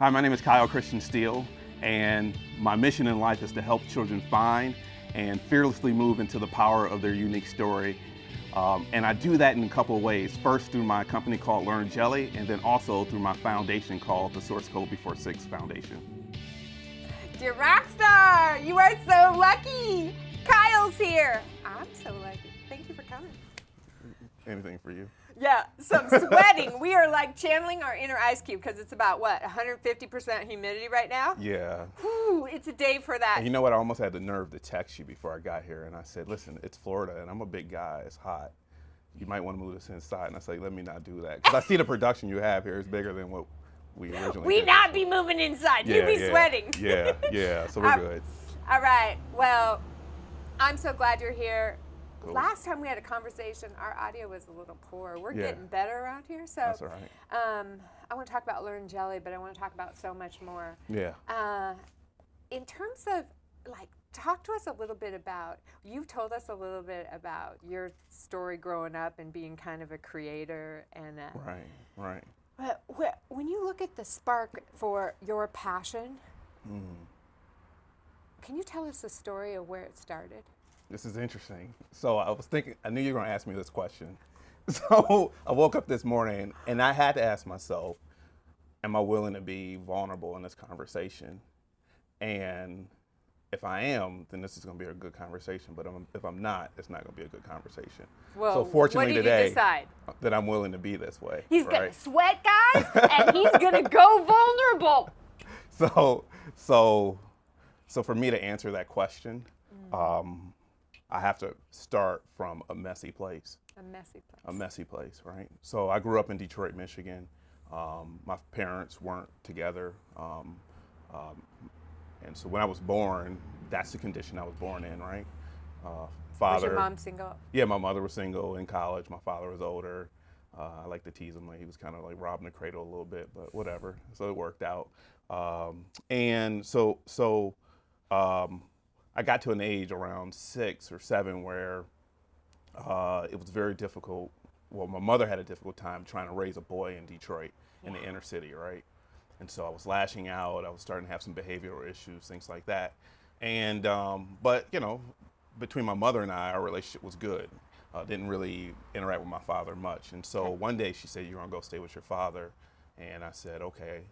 Hi, my name is Kyle Christian Steele, and my mission in life is to help children find and fearlessly move into the power of their unique story. And I do that in a couple of ways. First, through my company called Learn Jelly, and then also through my foundation called the Source Code Before 6 Foundation. Dear Rockstar, you are so lucky. Kyle's here. I'm so lucky. Thank you for coming. Anything for you? Yeah, so I'm sweating. We are like channeling our inner ice cube because it's about, what, 150% humidity right now? Yeah. Whew, it's a day for that. And you know what? I almost had the nerve to text you before I got here, and I said, listen, it's Florida, and I'm a big guy. It's hot. You might want to move this inside. And I said, let me not do that. Because I see the production you have here is bigger than what we originally We did. not be moving inside. You be sweating. Yeah, so we're good. All right, well, I'm so glad you're here. Cool. Last time we had a conversation, our audio was a little poor. We're getting better around here. So that's all right. I want to talk about Learn Jelly, but I want to talk about so much more. Yeah. In terms of, like, talk to us a little bit about, you've told us a little bit about your story growing up and being kind of a creator. And Right. But when you look at the spark for your passion, can you tell us the story of where it started? This is interesting. So I was thinking, I knew you were going to ask me this question. So I woke up this morning and I had to ask myself, am I willing to be vulnerable in this conversation? And if I am, then this is going to be a good conversation. But if I'm not, it's not going to be a good conversation. Well, so fortunately what did you today, decide? that I'm willing to be this way. He's right? going to sweat, guys, and he's going to go vulnerable. So for me to answer that question, I have to start from a messy place. A messy place. A messy place, right? So I grew up in Detroit, Michigan. My parents weren't together. And so when I was born, that's the condition I was born in, right? Father. Was your mom single? Yeah, my mother was single in college. My father was older. I like to tease him. Like he was kind of like robbing the cradle a little bit, but whatever. So it worked out. And so I got to an age around 6 or 7 where it was very difficult. Well, my mother had a difficult time trying to raise a boy in Detroit in the inner city, right? And so I was lashing out. I was starting to have some behavioral issues, things like that. And but you know, between my mother and I, our relationship was good. Didn't really interact with my father much. And so one day she said, "You're gonna go stay with your father." And I said, "Okay,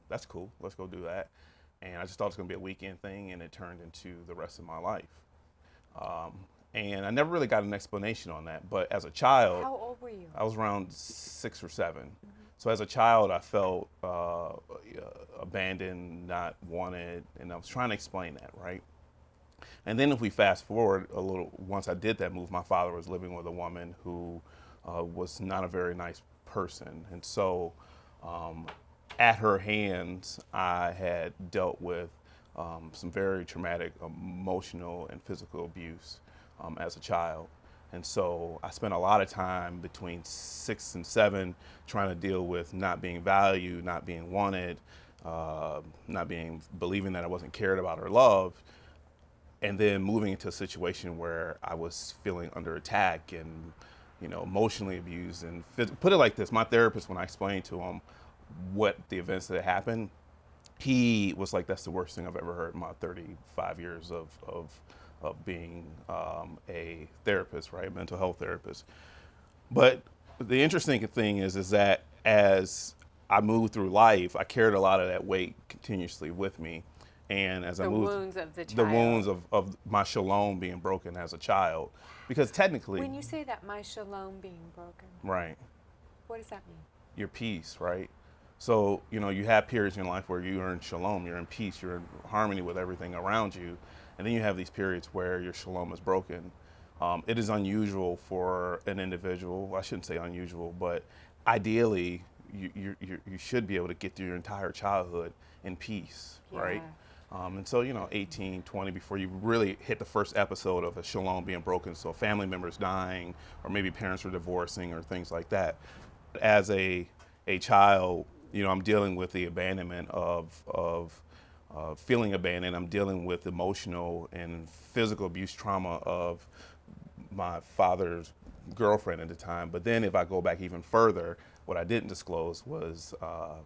that's cool. Let's go do that." And I just thought it was going to be a weekend thing, and it turned into the rest of my life. And I never really got an explanation on that. But as a child, how old were you? I was around 6 or 7. So as a child, I felt abandoned, not wanted, and I was trying to explain that, right? And then if we fast forward a little, once I did that move, my father was living with a woman who was not a very nice person. And so at her hands, I had dealt with some very traumatic emotional and physical abuse as a child. And so I spent a lot of time between 6 and 7 trying to deal with not being valued, not being wanted, believing that I wasn't cared about or loved, and then moving into a situation where I was feeling under attack and, you know, emotionally abused. And put it like this, my therapist, when I explained to him what the events that happened, he was like, that's the worst thing I've ever heard in my 35 years of being a therapist, right? Mental health therapist. But the interesting thing is that as I moved through life, I carried a lot of that weight continuously with me. And as I moved, wounds of the child. The wounds of my shalom being broken as a child. Because technically, when you say that, my shalom being broken, right? What does that mean? Your peace, right? So, you know, you have periods in your life where you are in shalom, you're in peace, you're in harmony with everything around you. And then you have these periods where your shalom is broken. It is unusual for an individual, I shouldn't say unusual, but ideally, you should be able to get through your entire childhood in peace, right? And so, you know, 18, 20, before you really hit the first episode of a shalom being broken, so family members dying, or maybe parents are divorcing, or things like that. As a child, you know, I'm dealing with the abandonment of feeling abandoned. I'm dealing with emotional and physical abuse trauma of my father's girlfriend at the time. But then if I go back even further, What I didn't disclose was,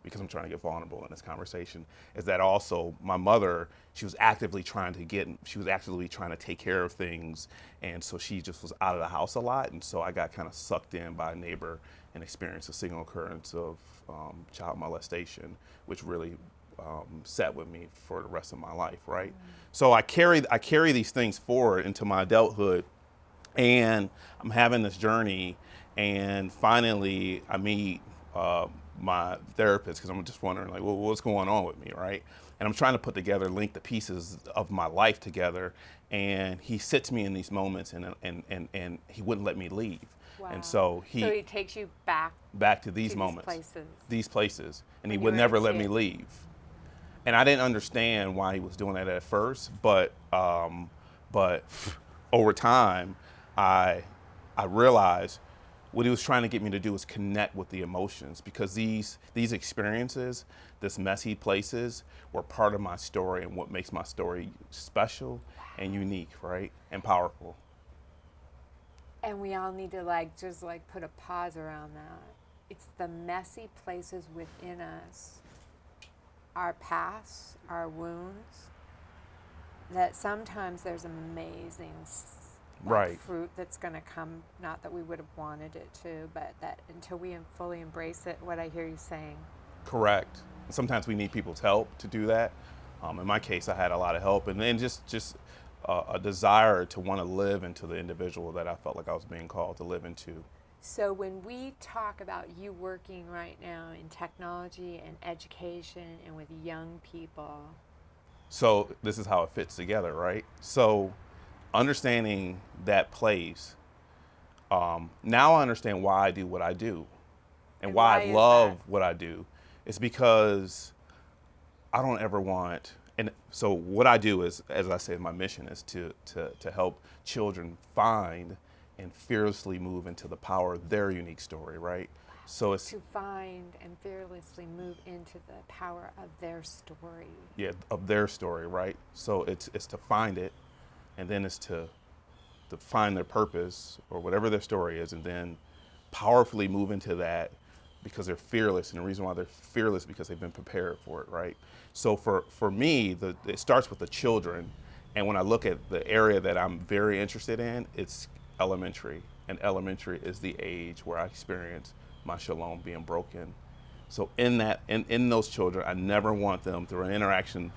because I'm trying to get vulnerable in this conversation, is that also my mother, she was actively trying to take care of things. And so she just was out of the house a lot. And so I got kind of sucked in by a neighbor and experienced a single occurrence of child molestation, which really sat with me for the rest of my life, right? So I carry these things forward into my adulthood, and I'm having this journey, and finally I meet my therapist because I'm just wondering, like, well, what's going on with me, right? And I'm trying to link the pieces of my life together, and he sits me in these moments, and he wouldn't let me leave. Wow. And so he takes you back to these moments, these places, and he When you would were a never let me kid. leave. And I didn't understand why he was doing that at first, but over time, I realized what he was trying to get me to do is connect with the emotions, because these experiences, this messy places, were part of my story and what makes my story special and unique, right, and powerful. And we all need to just put a pause around that. It's the messy places within us, our past, our wounds, that sometimes there's amazing Right. fruit that's going to come, not that we would have wanted it to, but that until we fully embrace it, what I hear you saying. Correct. Sometimes we need people's help to do that. In my case, I had a lot of help, and then just a desire to want to live into the individual that I felt like I was being called to live into. So when we talk about you working right now in technology and education and with young people. So this is how it fits together, right? So understanding that place, now I understand why I do what I do, and why I is love that? what I do. It's because I don't ever want, and so what I do is, as I say, my mission is to help children find and fearlessly move into the power of their unique story, right? So it's To find and fearlessly move into the power of their story. of their story, right? So it's to find it, and then it's to find their purpose or whatever their story is, and then powerfully move into that because they're fearless. And the reason why they're fearless is because they've been prepared for it, right? So for me, it starts with the children. And when I look at the area that I'm very interested in, it's elementary. And elementary is the age where I experience my shalom being broken. So in those children, I never want them, through an interaction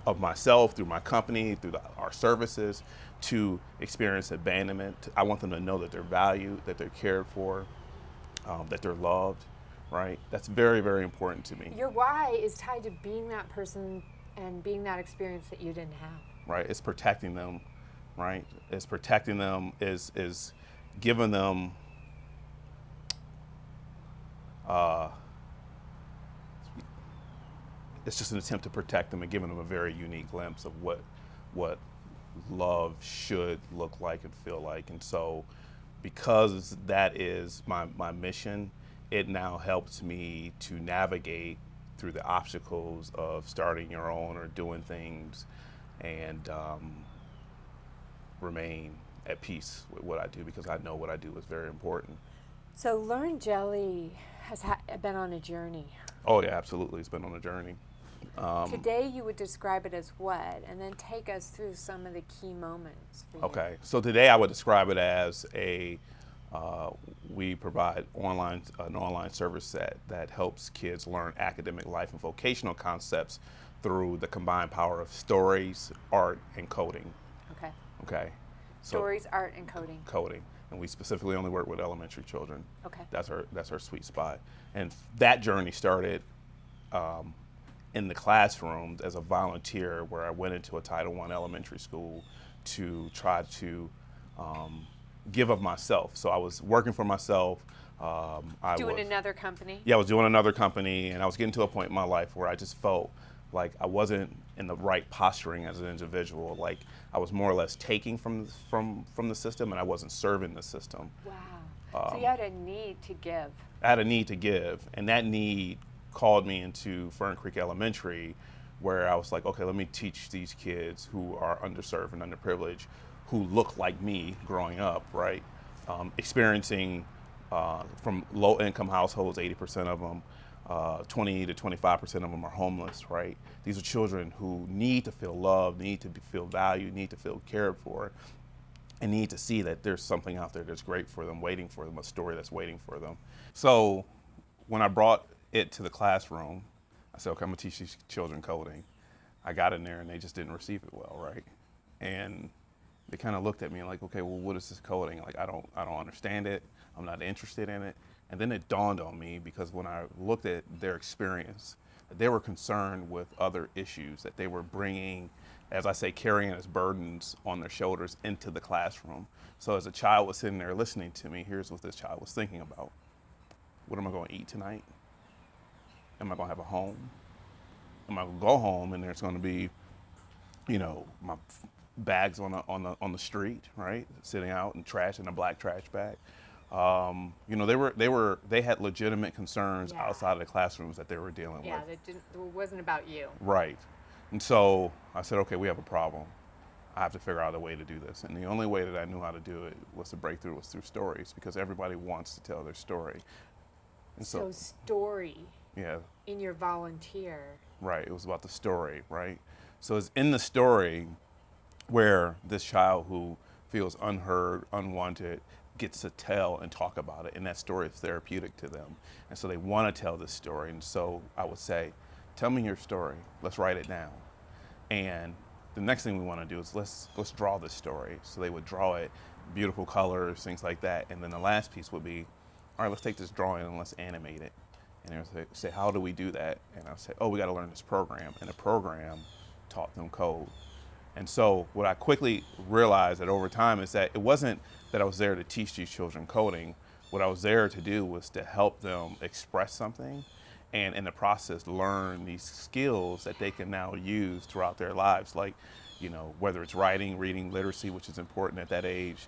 of myself, through my company, through our services, to experience abandonment. I want them to know that they're valued, that they're cared for, that they're loved, right? That's very, very important to me. Your why is tied to being that person and being that experience that you didn't have. Right? It's protecting them, right? It's protecting them, is giving them it's just an attempt to protect them and giving them a very unique glimpse of what love should look like and feel like. And so because that is my mission, it now helps me to navigate through the obstacles of starting your own or doing things, and remain at peace with what I do, because I know what I do is very important. So Learn Jelly has been on a journey. Oh yeah, absolutely. It's been on a journey. Today you would describe it as what? And then take us through some of the key moments for you. Okay, so today I would describe it as we provide an online service that helps kids learn academic, life, and vocational concepts through the combined power of stories, art, and coding. Okay. Okay. Stories, art, and coding. Coding, and we specifically only work with elementary children. Okay. That's our sweet spot, and that journey started in the classroom as a volunteer, where I went into a Title I elementary school to try to give of myself. So I was working for myself. Doing another company? Yeah, I was doing another company, and I was getting to a point in my life where I just felt like I wasn't in the right posturing as an individual. Like I was more or less taking from the system, and I wasn't serving the system. Wow. So you had a need to give. I had a need to give, and that need called me into Fern Creek Elementary, where I was like, okay, let me teach these kids who are underserved and underprivileged, who look like me growing up, right? Experiencing from low-income households, 80% of them, 20 to 25% of them are homeless, right? These are children who need to feel loved, need to feel valued, need to feel cared for, and need to see that there's something out there that's great for them, waiting for them, a story that's waiting for them. So when I brought it to the classroom, I said, okay, I'm gonna teach these children coding. I got in there and they just didn't receive it well, right? And they kind of looked at me like, okay, well, what is this coding? Like, I don't understand it. I'm not interested in it. And then it dawned on me, because when I looked at their experience, they were concerned with other issues that they were bringing, as I say, carrying as burdens on their shoulders into the classroom. So as a child was sitting there listening to me, here's what this child was thinking about. What am I going to eat tonight? Am I going to have a home? Am I going to go home and there's going to be, my bags on the street, right, sitting out, and trash in a black trash bag. They had legitimate concerns outside of the classrooms that they were dealing with. Yeah, it wasn't about you. Right. And so I said, okay, we have a problem. I have to figure out a way to do this. And the only way that I knew how to do it was through stories, because everybody wants to tell their story. And so story. Yeah. In your volunteer. Right. It was about the story, right? So it's in the story where this child who feels unheard, unwanted, gets to tell and talk about it, and that story is therapeutic to them. And so they want to tell this story. And so I would say, tell me your story. Let's write it down. And the next thing we want to do is let's draw this story. So they would draw it, beautiful colors, things like that. And then the last piece would be, all right, let's take this drawing and let's animate it. And they would say, how do we do that? And I'll say, oh, we got to learn this program. And the program taught them code. And so what I quickly realized that over time is that it wasn't that I was there to teach these children coding. What I was there to do was to help them express something, and in the process learn these skills that they can now use throughout their lives, like, whether it's writing, reading, literacy, which is important at that age,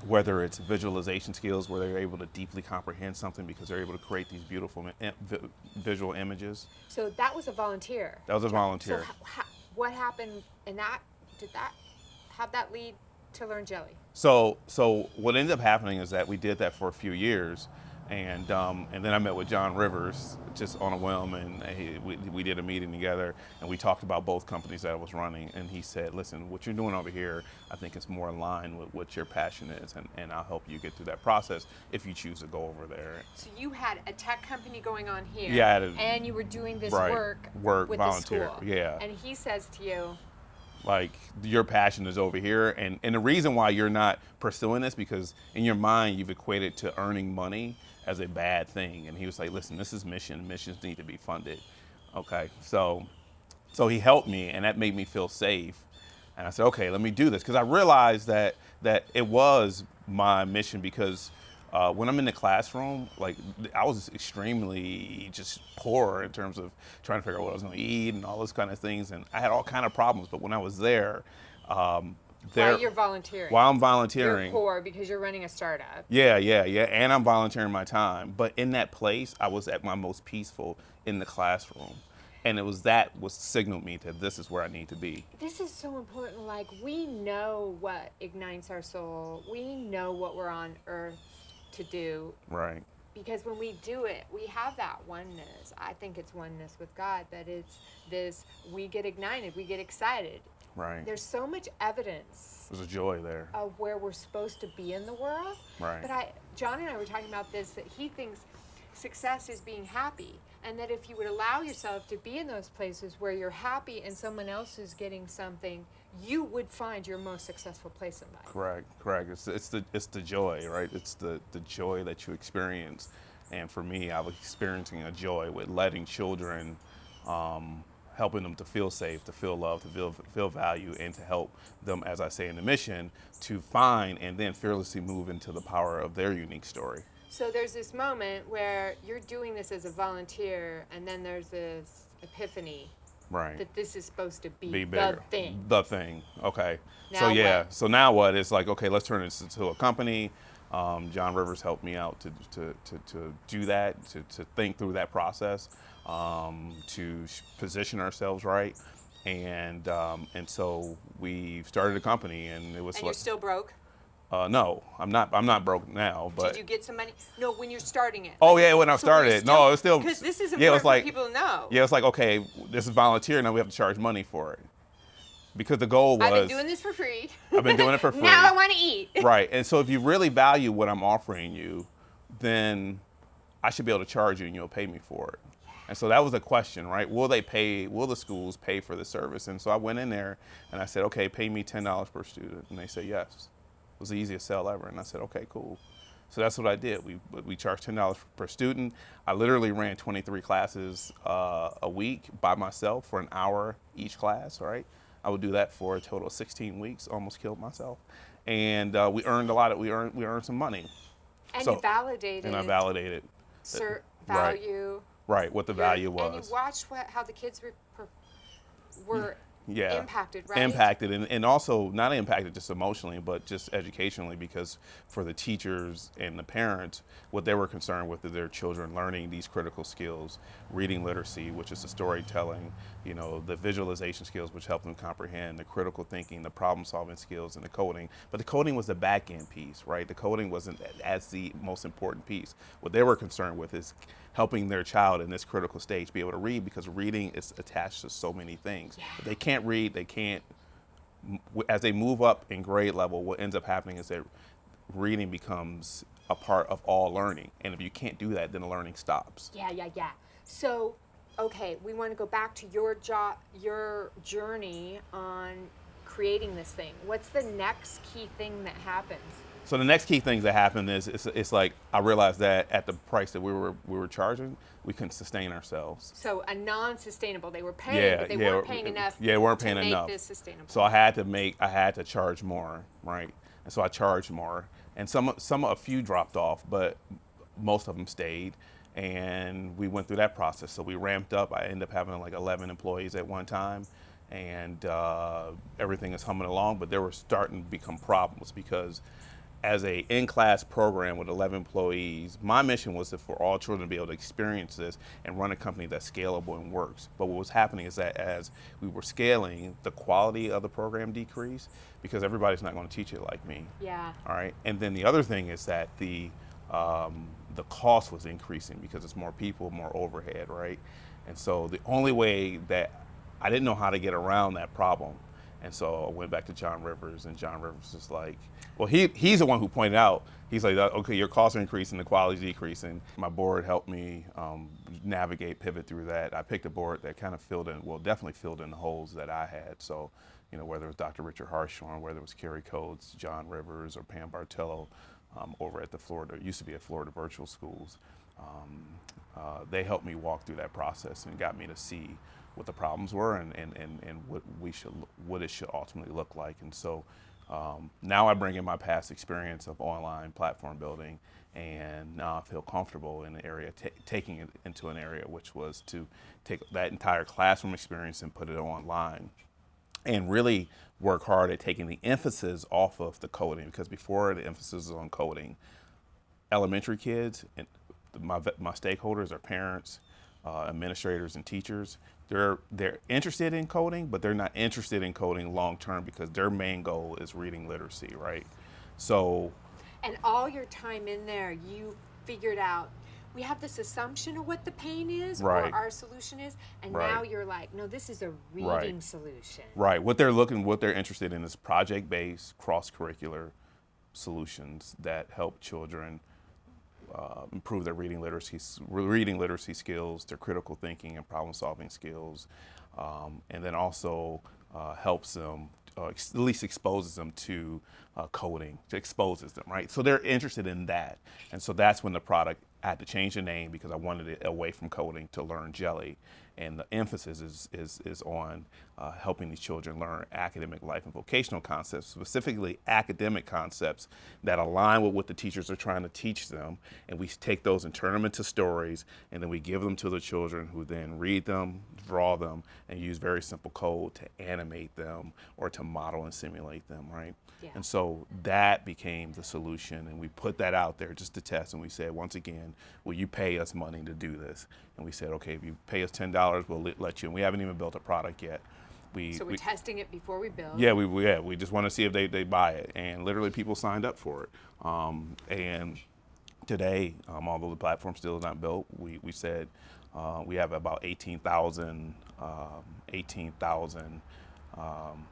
whether it's visualization skills, where they're able to deeply comprehend something because they're able to create these beautiful visual images. So that was a volunteer. That was a volunteer. So what happened in that? How'd that lead to Learn Jelly? So what ended up happening is that we did that for a few years, and then I met with John Rivers just on a whim, and we did a meeting together, and we talked about both companies that I was running, and he said, listen, what you're doing over here, I think it's more in line with what your passion is, and I'll help you get through that process if you choose to go over there. So you had a tech company going on here, and you were doing this work with volunteer, the school. Yeah. And he says to you, like, your passion is over here, and the reason why you're not pursuing this, because in your mind you've equated to earning money as a bad thing. And he was like, listen, this is mission. Missions need to be funded. Okay, so he helped me, and that made me feel safe. And I said, okay, let me do this, because I realized that it was my mission, because when I'm in the classroom, like, I was extremely just poor in terms of trying to figure out what I was going to eat and all those kind of things, and I had all kind of problems. But when I was there, while you're volunteering. While I'm volunteering. You're poor because you're running a startup. Yeah, and I'm volunteering my time. But in that place, I was at my most peaceful in the classroom. And was signaled me that this is where I need to be. This is so important. Like, we know what ignites our soul. We know what we're on earth to do. Right. Because when we do it, we have that oneness. I think it's oneness with God, that it's this, we get ignited, we get excited. Right. There's so much evidence. There's a joy there. Of where we're supposed to be in the world. Right. But John and I were talking about this, that he thinks success is being happy. And that if you would allow yourself to be in those places where you're happy and someone else is getting something, you would find your most successful place in life. Correct. It's the joy, right? It's the joy that you experience. And for me, I was experiencing a joy with letting children, helping them to feel safe, to feel loved, to feel value, and to help them, as I say in the mission, to find and then fearlessly move into the power of their unique story. So there's this moment where you're doing this as a volunteer, and then there's this epiphany. Right. That this is supposed to be bigger. The thing. Okay. Now what? So now what? It's like, okay, let's turn this into a company. John Rivers helped me out to do that, to think through that process, to position ourselves right, and so we started a company, and it was. And you're still broke? No, I'm not. I'm not broke now. But Did you get some money? No, when you're starting it. oh yeah, when I So were you started, no, it was still. because this is Yeah, it important was like for people to know. yeah, it's like okay, this is volunteer. Now we have to charge money for it because the goal was I've been doing this for free. I've been doing it for free. Now I want to eat. Right, and so if you really value what I'm offering you, then I should be able to charge you and you'll pay me for it. And so that was the question, right? Will the schools pay for the service? And so I went in there and I said, okay, pay me $10 per student. And they said yes. It was the easiest sell ever. And I said, okay, cool. So that's what I did. We charged $10 per student. I literally ran 23 classes a week by myself for an hour each class, right? I would do that for a total of 16 weeks, almost killed myself. And we earned a lot of, we earned some money. And So- you validated. And I validated. Right. Value. Right, what the value was. And you watched how the kids were Yeah. impacted, right? Impacted, and also not impacted just emotionally, but just educationally, because for the teachers and the parents, what they were concerned with is their children learning these critical skills, reading literacy, which is the storytelling, the visualization skills, which help them comprehend, the critical thinking, the problem solving skills, and the coding. But the coding was the back end piece, right? The coding wasn't as the most important piece. What they were concerned with is helping their child in this critical stage be able to read, because reading is attached to so many things. If they can't read, they can't, as they move up in grade level, what ends up happening is that reading becomes a part of all learning. And if you can't do that, then the learning stops. Yeah. So, okay, we want to go back to your journey on creating this thing. What's the next key thing that happens? So the next key things that happened is it's like I realized that at the price that we were charging, we couldn't sustain ourselves. So a non-sustainable. They were paying, but they weren't paying enough. Yeah, weren't paying to enough. Make this sustainable. So I had to charge more, right? And so I charged more, and a few dropped off, but most of them stayed. And we went through that process. So we ramped up. I ended up having like 11 employees at one time, and everything is humming along. But there were starting to become problems because, as a in-class program with 11 employees, my mission was for all children to be able to experience this and run a company that's scalable and works. But what was happening is that as we were scaling, the quality of the program decreased because everybody's not going to teach it like me. Yeah. All right. And then the other thing is that the cost was increasing because it's more people, more overhead, right? And so the only way that I didn't know how to get around that problem. And so I went back to John Rivers, and John Rivers is like, well, he's the one who pointed out, he's like, okay, your costs are increasing, the quality's decreasing. My board helped me pivot through that. I picked a board that kind of definitely filled in the holes that I had. So, whether it was Dr. Richard Harshorn, whether it was Kerry Coates, John Rivers, or Pam Bartello over at used to be at Florida Virtual Schools, they helped me walk through that process and got me to see what the problems were and what it should ultimately look like. And so now I bring in my past experience of online platform building, and now I feel comfortable in the area, taking it into an area which was to take that entire classroom experience and put it online and really work hard at taking the emphasis off of the coding, because before the emphasis was on coding, elementary kids and my stakeholders are parents, administrators, and teachers. They're interested in coding, but they're not interested in coding long term because their main goal is reading literacy, right? So, and all your time in there, you figured out we have this assumption of what the pain is right. or our solution is, and right. now you're like, no, this is a reading right. solution. Right. What they're interested in is project-based, cross-curricular solutions that help children improve their reading literacy skills, their critical thinking and problem-solving skills, and then also helps them, at least exposes them to coding, exposes them, right? So they're interested in that. And so that's when the product, I had to change the name because I wanted it away from coding to Learn Jelly. And the emphasis is on helping these children learn academic, life, and vocational concepts, specifically academic concepts that align with what the teachers are trying to teach them. And we take those and turn them into stories, and then we give them to the children, who then read them, draw them, and use very simple code to animate them or to model and simulate them, right? Yeah. And so that became the solution, and we put that out there just to test, and we said, once again, will you pay us money to do this? And we said, okay, if you pay us $10, we'll let you, and we haven't even built a product yet, So we're testing it before we build. Yeah, we just want to see if they buy it, and literally people signed up for it. And today, although the platform still is not built, we said we have about 18,000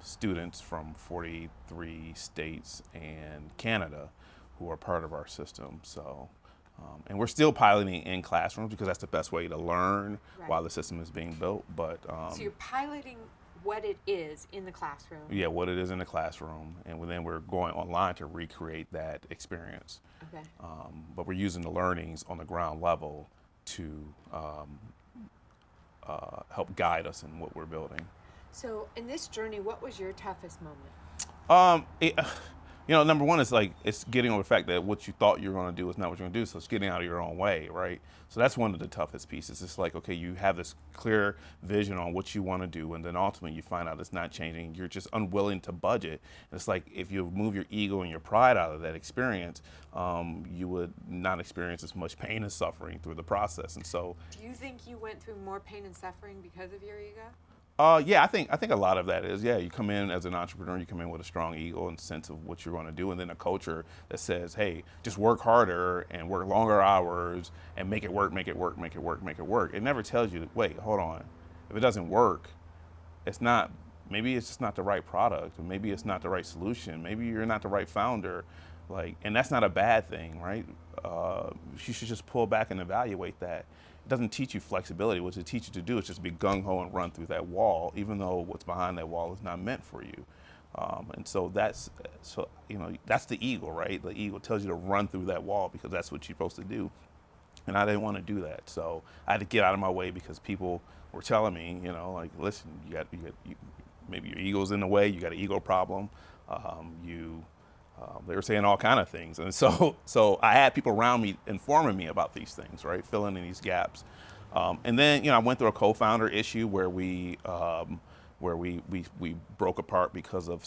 students from 43 states and Canada who are part of our system. So, and we're still piloting in classrooms because that's the best way to learn while the system is being built. But so you're piloting what it is in the classroom. Yeah, what it is in the classroom, and then we're going online to recreate that experience. Okay. But we're using the learnings on the ground level to help guide us in what we're building. So in this journey, what was your toughest moment? Number one is like it's getting over the fact that what you thought you were going to do is not what you're going to do. So it's getting out of your own way, right? So that's one of the toughest pieces. It's like, okay, you have this clear vision on what you want to do, and then ultimately you find out it's not changing. You're just unwilling to budget. And it's like if you move your ego and your pride out of that experience, you would not experience as much pain and suffering through the process. And so, do you think you went through more pain and suffering because of your ego? Yeah, I think a lot of that is, you come in as an entrepreneur, you come in with a strong ego and sense of what you're going to do, and then a culture that says, hey, just work harder and work longer hours and make it work, make it work, make it work, make it work. It never tells you, wait, hold on. If it doesn't work, maybe it's just not the right product, or maybe it's not the right solution, maybe you're not the right founder, and that's not a bad thing, right? You should just pull back and evaluate that. It doesn't teach you flexibility. What it teaches you to do is just be gung-ho and run through that wall, even though what's behind that wall is not meant for you. And so that's the ego, right? The ego tells you to run through that wall because that's what you're supposed to do. And I didn't want to do that. So I had to get out of my way because people were telling me, listen, maybe your ego's in the way, you got an ego problem. They were saying all kind of things, and so I had people around me informing me about these things, right, filling in these gaps, and then I went through a co-founder issue where we broke apart because of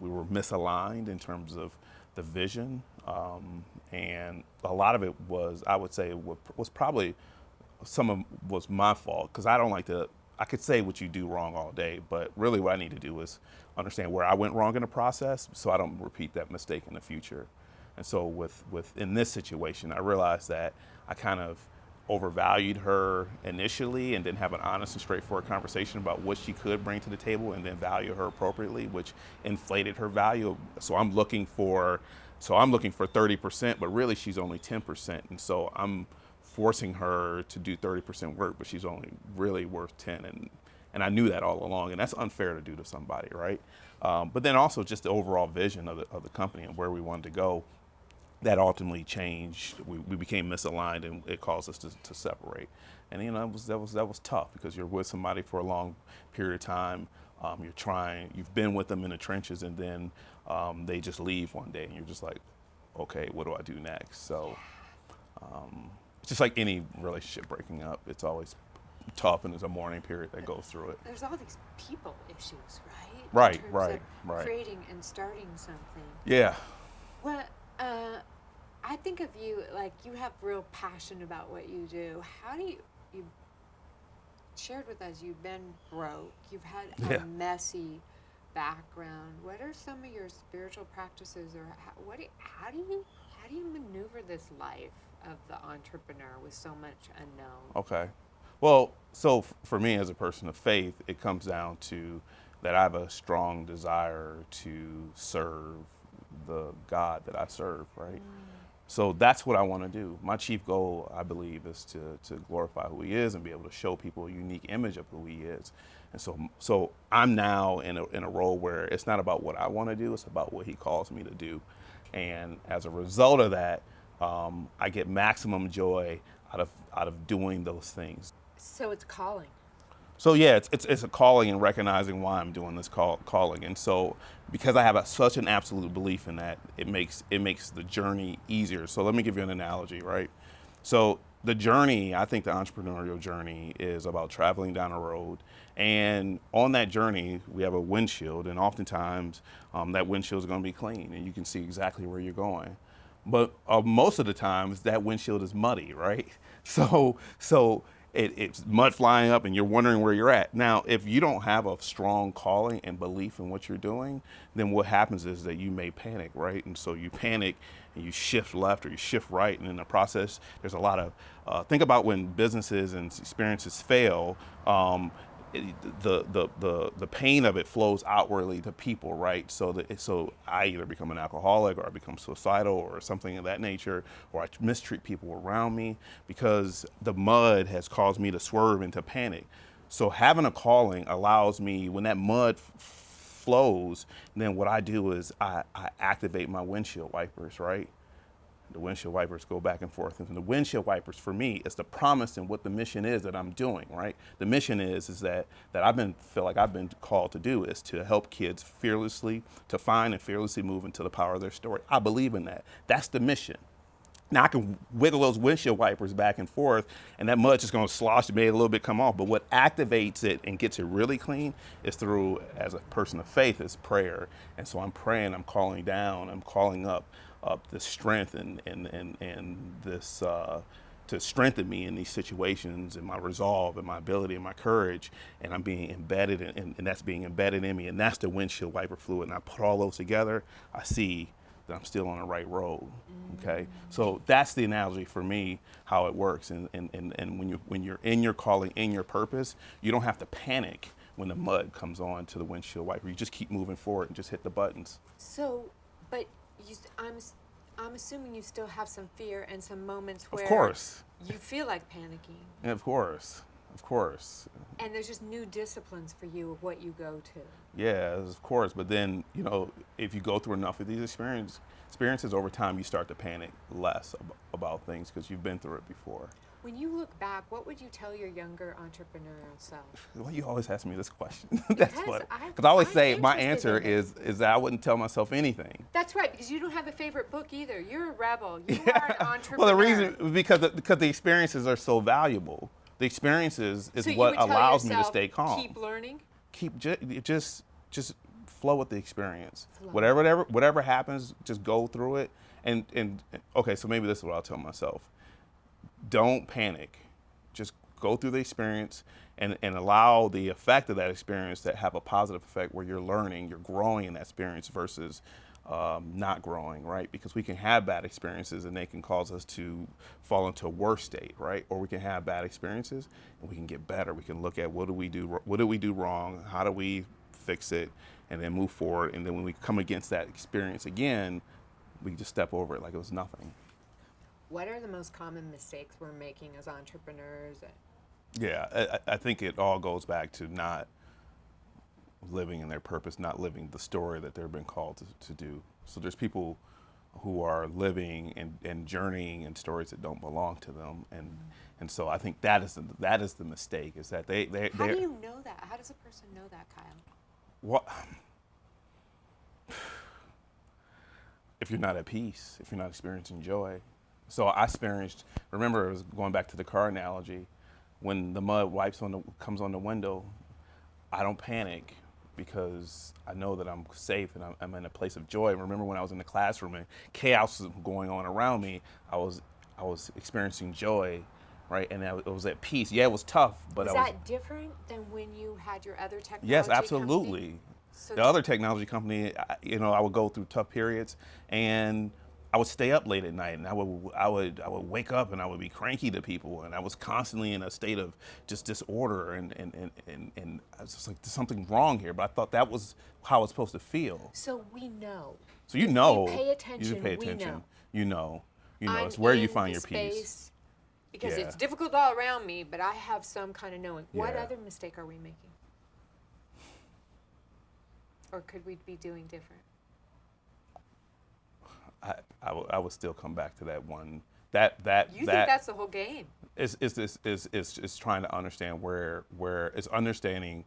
we were misaligned in terms of the vision, and a lot of it was, I would say, was probably was my fault because I don't like to. I could say what you do wrong all day, but really what I need to do is understand where I went wrong in the process so I don't repeat that mistake in the future. And so in this situation, I realized that I kind of overvalued her initially and didn't have an honest and straightforward conversation about what she could bring to the table and then value her appropriately, which inflated her value. So I'm looking for 30%, but really she's only 10%. And so I'm forcing her to do 30% work, but she's only really worth 10. And I knew that all along, and that's unfair to do to somebody, right? But then also just the overall vision of the company and where we wanted to go, that ultimately changed. We became misaligned, and it caused us to separate. And that was tough because you're with somebody for a long period of time. You've been with them in the trenches, and then they just leave one day, and you're just like, okay, what do I do next? So. It's just like any relationship breaking up. It's always tough, and there's a mourning period that goes through it. There's all these people issues, right? Right, In terms right, of right. creating and starting something. Yeah. Well, I think of you like you have real passion about what you do. How do you shared with us you've been broke, you've had a messy background. What are some of your spiritual practices, or how do you maneuver this life of the entrepreneur with so much unknown? Okay. Well, so for me as a person of faith, it comes down to that I have a strong desire to serve the God that I serve, right? So that's what I want to do. My chief goal, I believe, is to glorify who he is and be able to show people a unique image of who he is. And so I'm now in a role where it's not about what I want to do, it's about what he calls me to do. And as a result of that, I get maximum joy out of doing those things. So it's calling. So yeah, it's a calling and recognizing why I'm doing this calling. And so because I have such an absolute belief in that, it makes the journey easier. So let me give you an analogy, right? So the journey, I think the entrepreneurial journey is about traveling down a road. And on that journey, we have a windshield, and oftentimes that windshield is going to be clean and you can see exactly where you're going. But most of the times that windshield is muddy, right? So it's mud flying up and you're wondering where you're at. Now, if you don't have a strong calling and belief in what you're doing, then what happens is that you may panic, right? And so you panic and you shift left or you shift right. And in the process, there's a lot of, think about when businesses and experiences fail. The pain of it flows outwardly to people, right? So I either become an alcoholic or I become suicidal or something of that nature, or I mistreat people around me because the mud has caused me to swerve into panic. So having a calling allows me, when that mud flows, then what I do is I activate my windshield wipers, right? The windshield wipers go back and forth. And the windshield wipers for me is the promise and what the mission is that I'm doing, right? The mission is that feel like I've been called to do is to help kids fearlessly, to find and fearlessly move into the power of their story. I believe in that. That's the mission. Now I can wiggle those windshield wipers back and forth and that mud's just gonna slosh, maybe a little bit come off. But what activates it and gets it really clean is through, as a person of faith, is prayer. And so I'm praying, I'm calling down, I'm calling up the strength and this to strengthen me in these situations and my resolve and my ability and my courage. And I'm being embedded and that's being embedded in me. And that's the windshield wiper fluid. And I put all those together, I see that I'm still on the right road. Okay, so that's the analogy for me how it works. And when you're in your calling, in your purpose, you don't have to panic when the mud comes on to the windshield wiper. You just keep moving forward and just hit the buttons. So, but I'm assuming you still have some fear and some moments where Of course. you feel like panicking. And of course. And there's just new disciplines for you of what you go to. Yeah, of course. But then, if you go through enough of these experiences over time, you start to panic less about things because you've been through it before. When you look back, what would you tell your younger entrepreneurial self? Well, you always ask me this question. Because I always say my interested answer in it. is that I wouldn't tell myself anything. That's right, because you don't have a favorite book either. You're a rebel. You are an entrepreneur. Well, the reason because the experiences are so valuable. The experiences is So you what would tell allows me to yourself, stay calm. Keep learning. Just flow with the experience. Flow. Whatever happens, just go through it. And okay, so maybe this is what I'll tell myself. Don't panic. Just go through the experience and allow the effect of that experience to have a positive effect where you're learning, you're growing in that experience versus not growing, right? Because we can have bad experiences and they can cause us to fall into a worse state, right? Or we can have bad experiences and we can get better. We can look at what do we do wrong? How do we fix it? And then move forward. And then when we come against that experience again, we just step over it like it was nothing. What are the most common mistakes we're making as entrepreneurs? Yeah, I think it all goes back to not living in their purpose, not living the story that they've been called to do. So there's people who are living and journeying in stories that don't belong to them, and so I think that is the mistake, is that they. How do you know that? How does a person know that, Kyle? What? If you're not at peace, if you're not experiencing joy. So I experienced, remember, it was going back to the car analogy, when the mud comes on the window, I don't panic because I know that I'm safe and I'm in a place of joy. Remember when I was in the classroom and chaos was going on around me, I was experiencing joy, right? And it was at peace. Yeah, it was tough, but Was that different than when you had your other technology Yes, company? absolutely. So The other technology company, I would go through tough periods and I would stay up late at night, and I would wake up and I would be cranky to people, and I was constantly in a state of just disorder, and I was just like, there's something wrong here. But I thought that was how it's supposed to feel. So we know. So you If know, we pay attention, you pay we attention. know. You know, I'm it's where you in find the your peace. space because Yeah. it's difficult all around me, but I have some kind of knowing. What Yeah. other mistake are we making? Or could we be doing different? I would still come back to that one. You think that's the whole game? Is trying to understand where it's understanding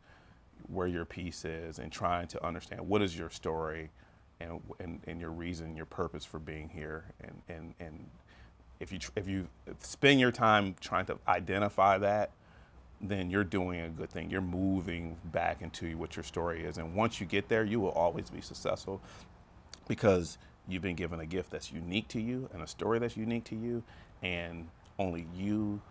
where your piece is and trying to understand what is your story and your reason, your purpose for being here, and if you spend your time trying to identify that, then you're doing a good thing. You're moving back into what your story is, and once you get there, you will always be successful because you've been given a gift that's unique to you and a story that's unique to you, and only you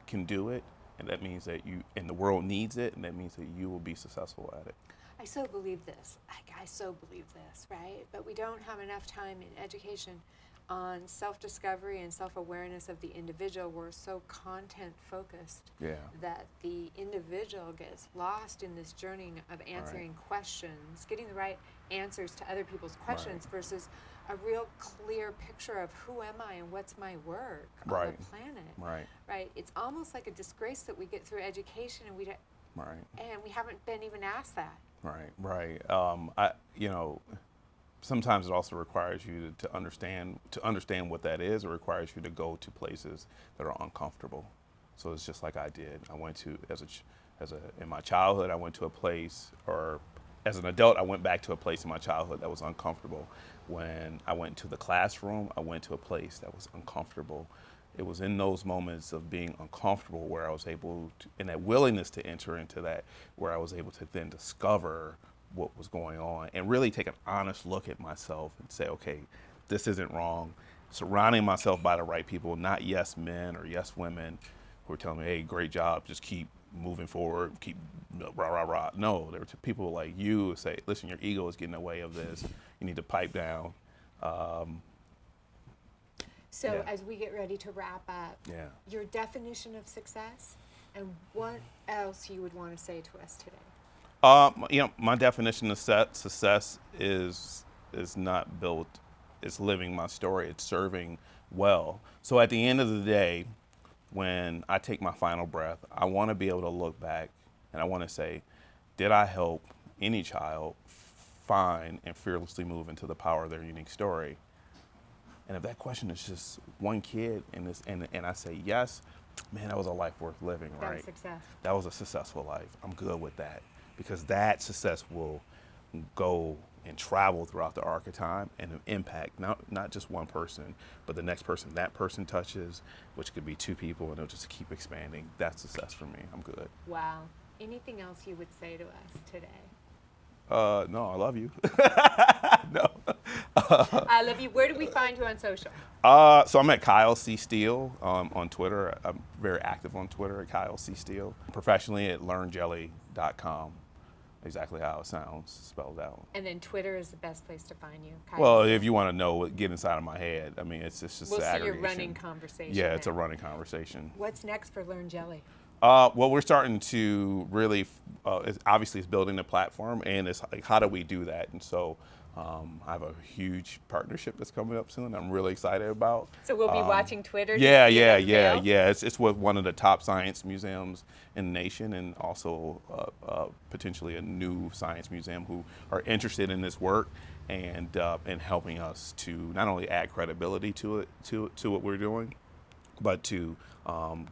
can do it, and that means that and the world needs it, and that means that you will be successful at it. I so believe this. I so believe this, right? But we don't have enough time in education on self-discovery and self-awareness of the individual. We're so content-focused that the individual gets lost in this journey of answering questions, getting the right answers to other people's questions versus a real clear picture of who am I and what's my work on the planet. Right. It's almost like a disgrace that we get through education and we don't, and we haven't been even asked that. Right. Sometimes it also requires you to understand what that is. It requires you to go to places that are uncomfortable. So it's just like I did. I went to in my childhood, I went to a place, or as an adult, I went back to a place in my childhood that was uncomfortable. When I went to the classroom, I went to a place that was uncomfortable. It was in those moments of being uncomfortable where I was able to, and that willingness to enter into that, where I was able to then discover what was going on and really take an honest look at myself and say, okay, this isn't wrong. Surrounding myself by the right people, not yes men or yes women who are telling me, hey, great job, just keep moving forward, keep rah, rah, rah. No, there were people like you who say, listen, your ego is getting in the way of this. You need to pipe down. As we get ready to wrap up, your definition of success and what else you would want to say to us today? My definition of success is not built, it's living my story, it's serving well. So at the end of the day, when I take my final breath, I want to be able to look back and I want to say, did I help any child find and fearlessly move into the power of their unique story? And if that question is just one kid and I say yes, man, that was a life worth living, right? That was success. That was a successful life. I'm good with that, because that success will go and travel throughout the arc of time and impact not just one person, but the next person that person touches, which could be two people, and it'll just keep expanding. That's success for me. I'm good. Wow. Anything else you would say to us today? No, I love you. No. I love you. Where do we find you on social? So I'm at Kyle C. Steele on Twitter. I'm very active on Twitter at Kyle C. Steele. Professionally at learnjelly.com. Exactly how it sounds, spelled out. And then Twitter is the best place to find you. Kyle Well, C. if you want to know what get inside of my head, I mean, it's just we'll see aggregation. your running conversation. Yeah, it's a running conversation. What's next for Learn Jelly? Well, we're starting to really, obviously it's building the platform, and it's like, how do we do that? And so I have a huge partnership that's coming up soon I'm really excited about. So we'll be watching Twitter? Yeah. It's with one of the top science museums in the nation, and also potentially a new science museum who are interested in this work and helping us to not only add credibility to what we're doing, but to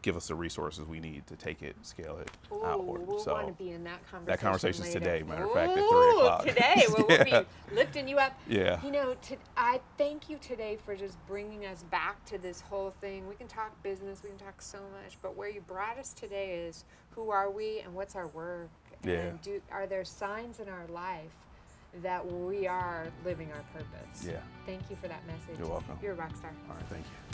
give us the resources we need to take it, scale it outward. We'll So want to be in that conversation. that conversation's later. today, matter of fact, at 3 o'clock. Today, well, we'll be lifting you up. Yeah. You know, I thank you today for just bringing us back to this whole thing. We can talk business, we can talk so much, but where you brought us today is who are we and what's our work? And are there signs in our life that we are living our purpose? Yeah. Thank you for that message. You're welcome. You're a rock star. All right, thank you.